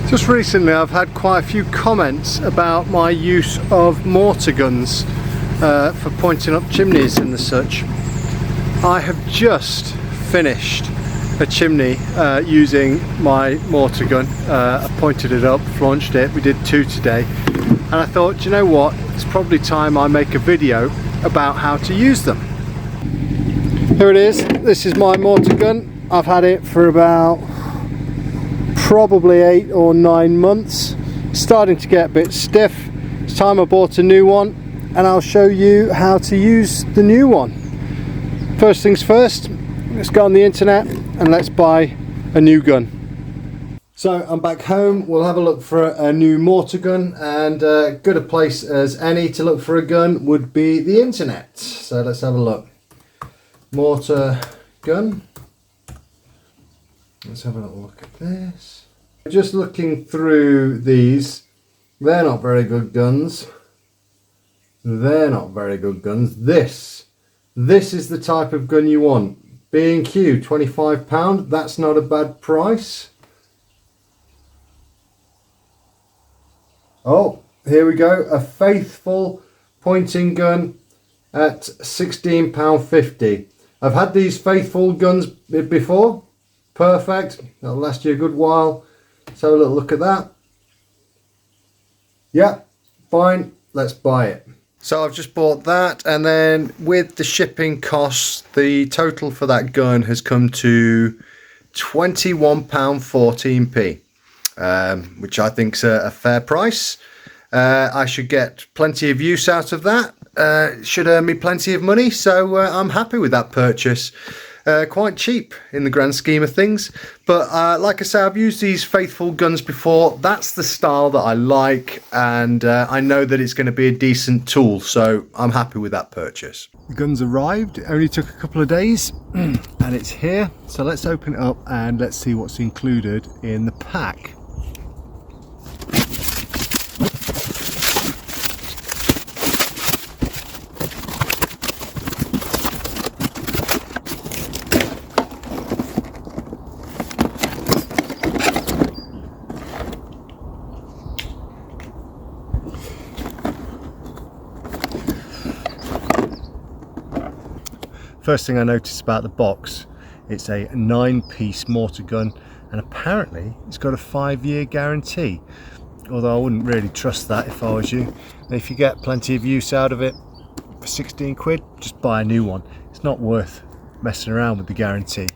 Just recently I've had quite a few comments about my use of mortar guns for pointing up chimneys and the such. I have just finished a chimney using my mortar gun. I pointed it up, flanched it, we did 2 today, and I thought, you know what, it's probably time I make a video about how to use them. Here it is, this is my mortar gun. I've had it for about probably 8 or 9 months. It's starting to get a bit stiff. It's time I bought a new one, and I'll show you how to use the new one. First things first, let's go on the internet and let's buy a new gun. So I'm back home. We'll have a look for a new mortar gun, and good a place as any to look for a gun would be the internet. So let's have a look. Mortar gun. Let's have a little look at this. Just looking through these, they're not very good guns. They're not very good guns. This is the type of gun you want. B&Q, £25, that's not a bad price. Oh, here we go, a Faithful pointing gun at £16.50. I've had these Faithful guns before. Perfect, that'll last you a good while. Let's have a little look at that. Yeah, fine, let's buy it. So I've just bought that, and then with the shipping costs, the total for that gun has come to £21.14p, which I think's a fair price. I should get plenty of use out of that. It should earn me plenty of money, so I'm happy with that purchase. Quite cheap in the grand scheme of things, but like I say, I've used these Faithful guns before. That's the style that I like, and I know that it's going to be a decent tool, so I'm happy with that purchase. The gun's arrived. It only took a couple of days and it's here, so let's open it up and let's see what's included in the pack. First thing I noticed about the box, it's a 9-piece mortar gun, and apparently it's got a 5-year guarantee, although I wouldn't really trust that if I was you. And if you get plenty of use out of it for 16 quid, just buy a new one. It's not worth messing around with the guarantee.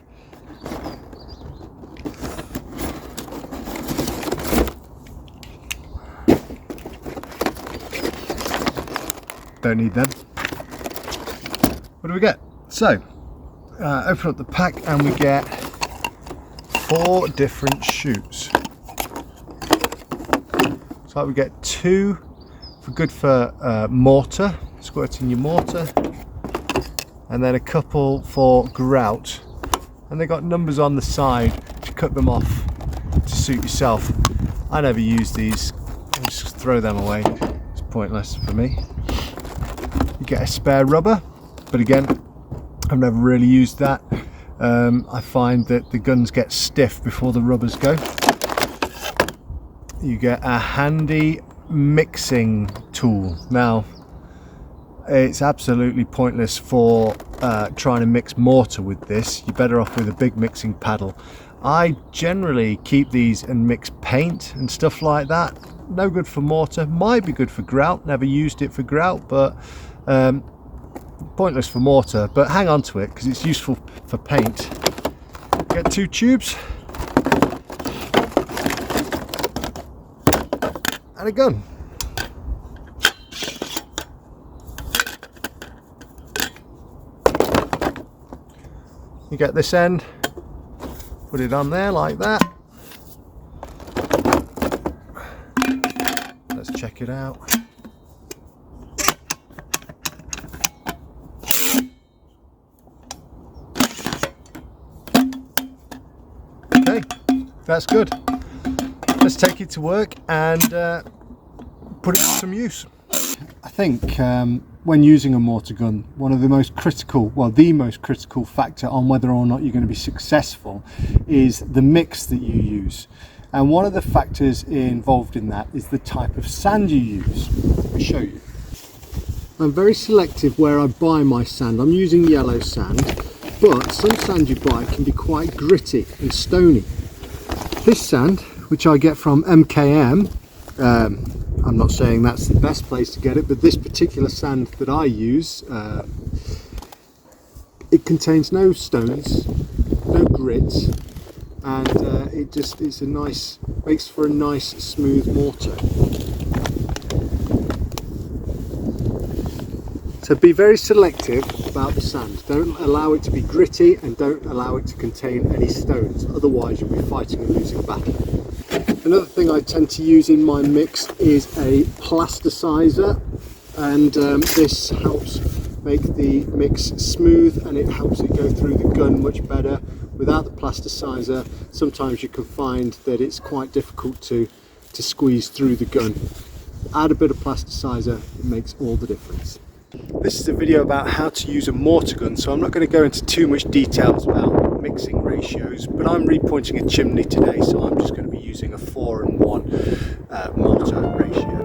Don't need them. What do we get? So, open up the pack and we get 4 different shoots. So we get 2 for mortar, squirting your mortar, and then a couple for grout. And they got numbers on the side to cut them off to suit yourself. I never use these, I just throw them away. It's pointless for me. You get a spare rubber, but again, I've never really used that. I find that the guns get stiff before the rubbers go. You get a handy mixing tool. Now, it's absolutely pointless for trying to mix mortar with this. You're better off with a big mixing paddle. I generally keep these and mix paint and stuff like that. No good for mortar, might be good for grout. Never used it for grout, but pointless for mortar, but hang on to it because it's useful for paint. Get 2 tubes and a gun. You get this end, put it on there like that. Let's check it out. Okay, that's good. Let's take it to work and put it to some use. I think when using a mortar gun, one of the most critical, well, the most critical factor on whether or not you're going to be successful is the mix that you use. And one of the factors involved in that is the type of sand you use. Let me show you. I'm very selective where I buy my sand. I'm using yellow sand, but some sand you buy can be quite gritty and stony. This sand, which I get from MKM, I'm not saying that's the best place to get it, but this particular sand that I use, it contains no stones, no grit, and makes for a nice smooth mortar. So be very selective about the sand. Don't allow it to be gritty and don't allow it to contain any stones, otherwise you'll be fighting a losing battle. Another thing I tend to use in my mix is a plasticiser, and this helps make the mix smooth and it helps it go through the gun much better. Without the plasticiser, sometimes you can find that it's quite difficult to squeeze through the gun. Add a bit of plasticiser, it makes all the difference. This is a video about how to use a mortar gun, so I'm not going to go into too much details about mixing ratios, but I'm repointing a chimney today, so I'm just going to be using a 4:1 mortar ratio.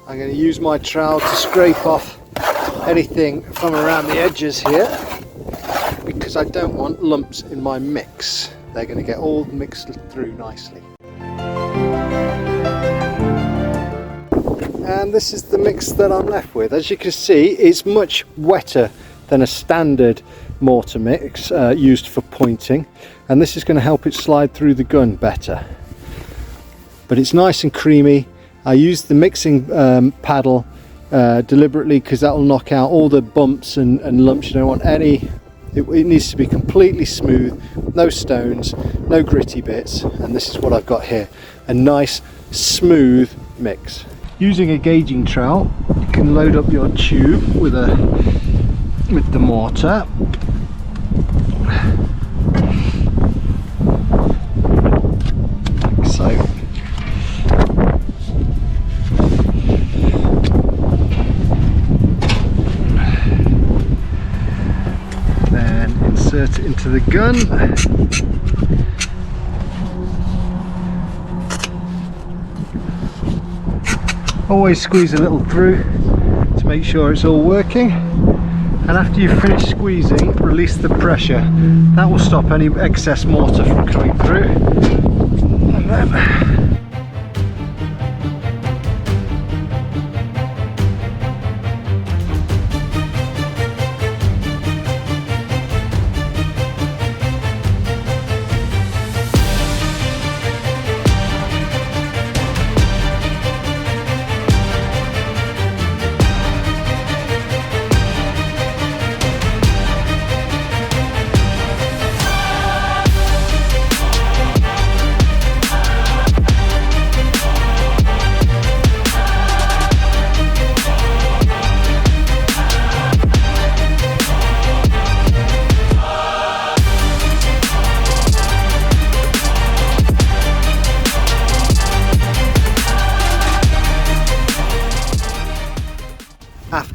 I'm going to use my trowel to scrape off anything from around the edges here, because I don't want lumps in my mix. They're going to get all mixed through nicely. And this is the mix that I'm left with. As you can see, it's much wetter than a standard mortar mix used for pointing, and this is going to help it slide through the gun better. But it's nice and creamy. I used the mixing paddle deliberately because that will knock out all the bumps and lumps. You don't want any. It needs to be completely smooth, no stones, no gritty bits, and this is what I've got here, a nice smooth mix. Using a gauging trowel, you can load up your tube with the mortar. Like so. Insert it into the gun. Always squeeze a little through to make sure it's all working, and after you've finished squeezing, release the pressure. That will stop any excess mortar from coming through. And then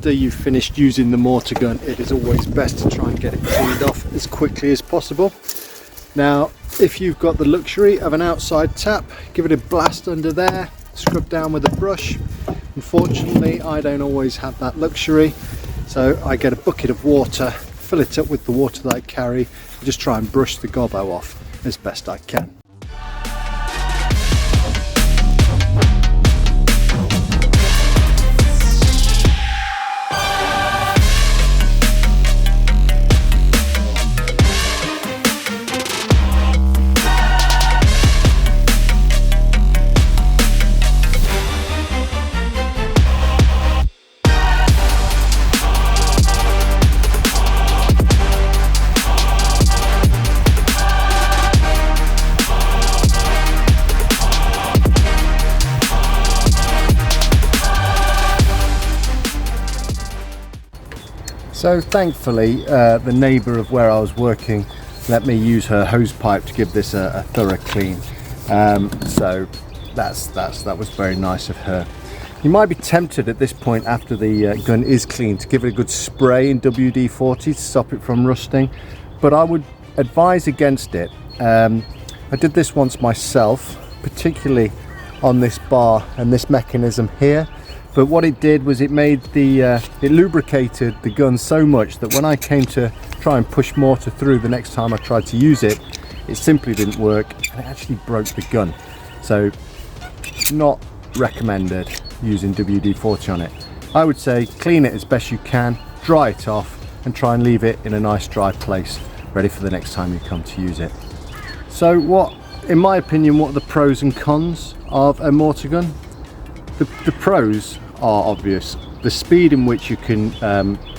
after you've finished using the mortar gun, it is always best to try and get it cleaned off as quickly as possible. Now, if you've got the luxury of an outside tap, give it a blast under there, scrub down with a brush. Unfortunately, I don't always have that luxury, so I get a bucket of water, fill it up with the water that I carry, and just try and brush the gobbo off as best I can. So thankfully the neighbour of where I was working let me use her hose pipe to give this a thorough clean. So that was very nice of her. You might be tempted at this point, after the gun is clean, to give it a good spray in WD-40 to stop it from rusting, but I would advise against it. I did this once myself, particularly on this bar and this mechanism here, but what it did was it made it lubricated the gun so much that when I came to try and push mortar through the next time I tried to use it, it simply didn't work and it actually broke the gun. So not recommended using WD-40 on it. I would say clean it as best you can, dry it off, and try and leave it in a nice dry place, ready for the next time you come to use it. So in my opinion, what are the pros and cons of a mortar gun? The pros are obvious. The speed in which you can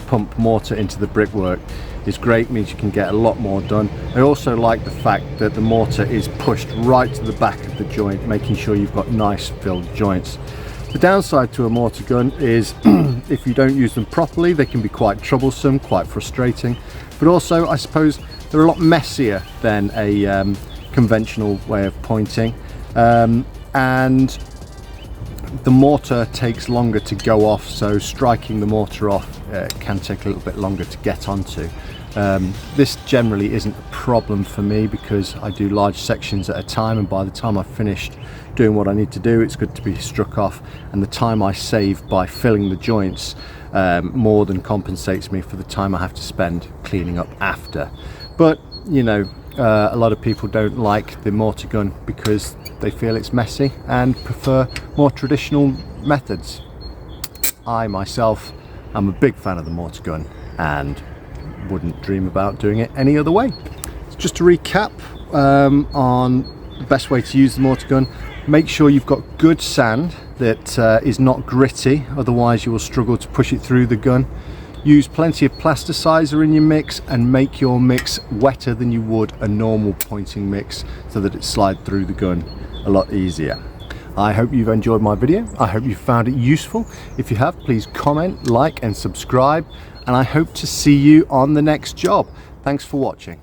pump mortar into the brickwork is great, means you can get a lot more done. I also like the fact that the mortar is pushed right to the back of the joint, making sure you've got nice filled joints. The downside to a mortar gun is if you don't use them properly, they can be quite troublesome, quite frustrating, but also I suppose they're a lot messier than a conventional way of pointing, and the mortar takes longer to go off, so striking the mortar off can take a little bit longer to get onto. This generally isn't a problem for me because I do large sections at a time, and by the time I've finished doing what I need to do, it's good to be struck off, and the time I save by filling the joints more than compensates me for the time I have to spend cleaning up after. But you know, a lot of people don't like the mortar gun because they feel it's messy and prefer more traditional methods. I myself am a big fan of the mortar gun and wouldn't dream about doing it any other way. So just to recap on the best way to use the mortar gun: make sure you've got good sand that is not gritty, otherwise you will struggle to push it through the gun. Use plenty of plasticiser in your mix and make your mix wetter than you would a normal pointing mix so that it slides through the gun a lot easier. I hope you've enjoyed my video. I hope you found it useful. If you have, please comment, like and subscribe, and I hope to see you on the next job. Thanks for watching.